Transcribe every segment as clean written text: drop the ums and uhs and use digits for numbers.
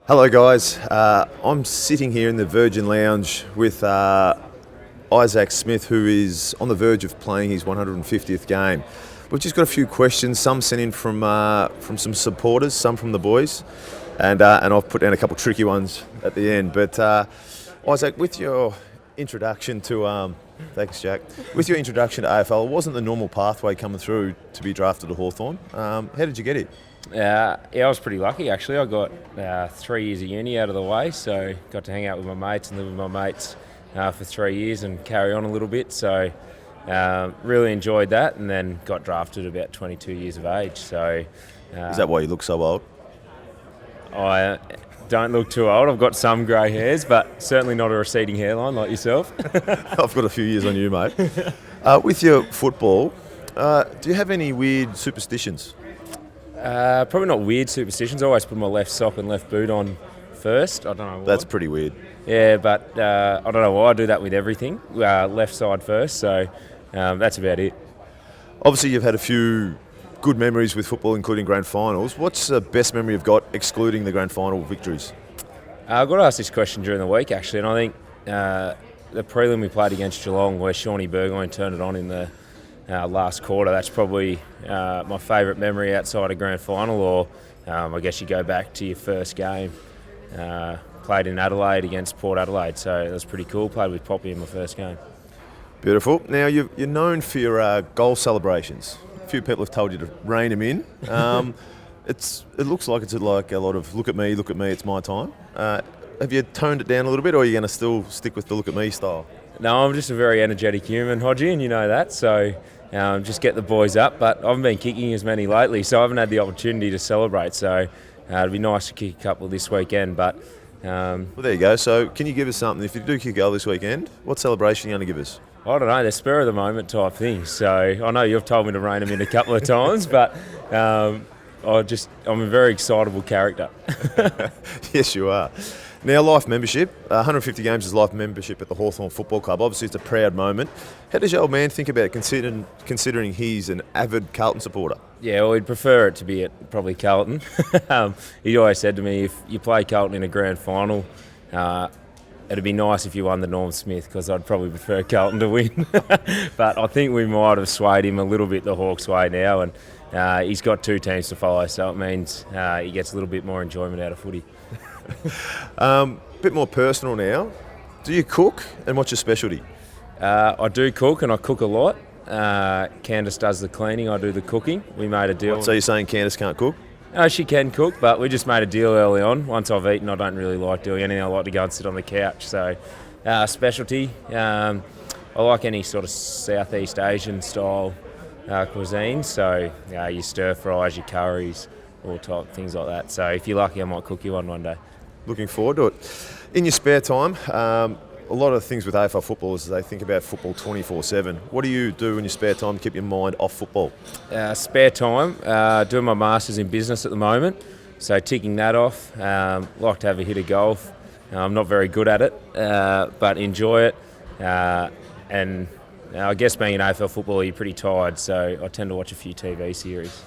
Hello guys, I'm sitting here in the Virgin Lounge with Isaac Smith, who is on the verge of playing his 150th game. We've just got a few questions, some sent in from some supporters, some from the boys, and I've put down a couple tricky ones at the end. But Isaac, with your introduction to thanks Jack, with your introduction to AFL, it wasn't the normal pathway coming through to be drafted to Hawthorn. How did you get it? Yeah, I was pretty lucky actually. I got 3 years of uni out of the way, so got to hang out with my mates and live with my mates for 3 years and carry on a little bit. So really enjoyed that, and then got drafted about 22 years of age. So Is that why you look so old? I don't look too old. I've got some grey hairs, but certainly not a receding hairline like yourself. I've got a few years on you, mate. With your football, do you have any weird superstitions? Probably not weird superstitions. I always put my left sock and left boot on first. I don't know why. That's pretty weird. Yeah, but I don't know why I do that with everything. Left side first, so that's about it. Obviously, you've had a few good memories with football, including grand finals. What's the best memory you've got, excluding the grand final victories? I got asked this question during the week, actually, and I think the prelim we played against Geelong, where Shawnee Burgoyne turned it on in the last quarter, that's probably my favourite memory outside of grand final, or I guess you go back to your first game. Played in Adelaide against Port Adelaide, so it was pretty cool. Played with Poppy in my first game. Beautiful. Now, you're known for your goal celebrations. A few people have told you to rein them in. It looks like it's like a lot of look at me, it's my time. Have you toned it down a little bit, or are you going to still stick with the look at me style? No, I'm just a very energetic human, Hodge, and you know that, so just get the boys up. But I haven't been kicking as many lately, so I haven't had the opportunity to celebrate, so it'd be nice to kick a couple this weekend. But well, there you go. So can you give us something? If you do kick a goal this weekend, what celebration are you going to give us? I don't know, they're spur of the moment type things. So I know you've told me to rein them in a couple of times, but I'm a very excitable character. Yes, you are. Now, life membership. 150 games is life membership at the Hawthorn Football Club. Obviously, it's a proud moment. How does your old man think about it, considering he's an avid Carlton supporter? Yeah, well, he'd prefer it to be at probably Carlton. He always said to me, if you play Carlton in a grand final, it'd be nice if you won the Norm Smith, because I'd probably prefer Carlton to win. But I think we might have swayed him a little bit the Hawks way now, and he's got two teams to follow, so it means he gets a little bit more enjoyment out of footy. Bit more personal now. Do you cook, and what's your specialty? I do cook, and I cook a lot. Candice does the cleaning, I do the cooking. We made a deal. So you're saying Candice can't cook? She can cook, but we just made a deal early on. Once I've eaten, I don't really like doing anything. I like to go and sit on the couch. So specialty, I like any sort of Southeast Asian style cuisine. So your stir fries, your curries, all type things like that. So if you're lucky, I might cook you one day. Looking forward to it. In your spare time, a lot of things with AFL footballers is they think about football 24/7. What do you do in your spare time to keep your mind off football? Spare time, doing my Masters in business at the moment, so ticking that off. Like to have a hit of golf. I'm not very good at it, but enjoy it. And I guess being an AFL footballer, you're pretty tired, so I tend to watch a few TV series.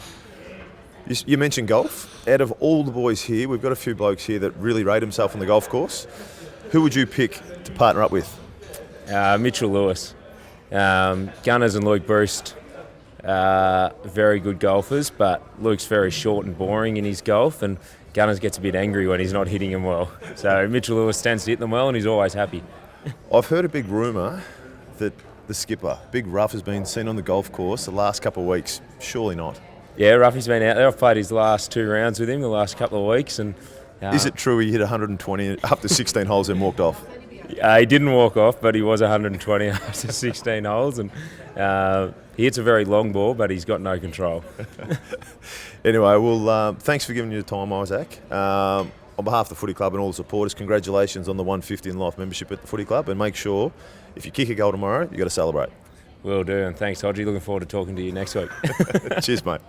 You mentioned golf. Out of all the boys here, we've got a few blokes here that really rate themselves on the golf course. Who would you pick to partner up with? Mitchell Lewis. Gunners and Luke Bruce, very good golfers, but Luke's very short and boring in his golf, and Gunners gets a bit angry when he's not hitting them well. So Mitchell Lewis tends to hit them well, and he's always happy. I've heard a big rumour that the skipper, Big Ruff, has been seen on the golf course the last couple of weeks. Surely not. Yeah, Ruffy's been out there. I've played his last 2 rounds with him the last couple of weeks. And is it true he hit 120 up to 16 holes and walked off? He didn't walk off, but he was 120 after 16 holes. And he hits a very long ball, but he's got no control. Anyway, well, thanks for giving your time, Isaac. On behalf of the Footy Club and all the supporters, congratulations on the 150 in life membership at the Footy Club, and make sure if you kick a goal tomorrow, you've got to celebrate. Will do, and thanks, Hodgie. Looking forward to talking to you next week. Cheers, mate.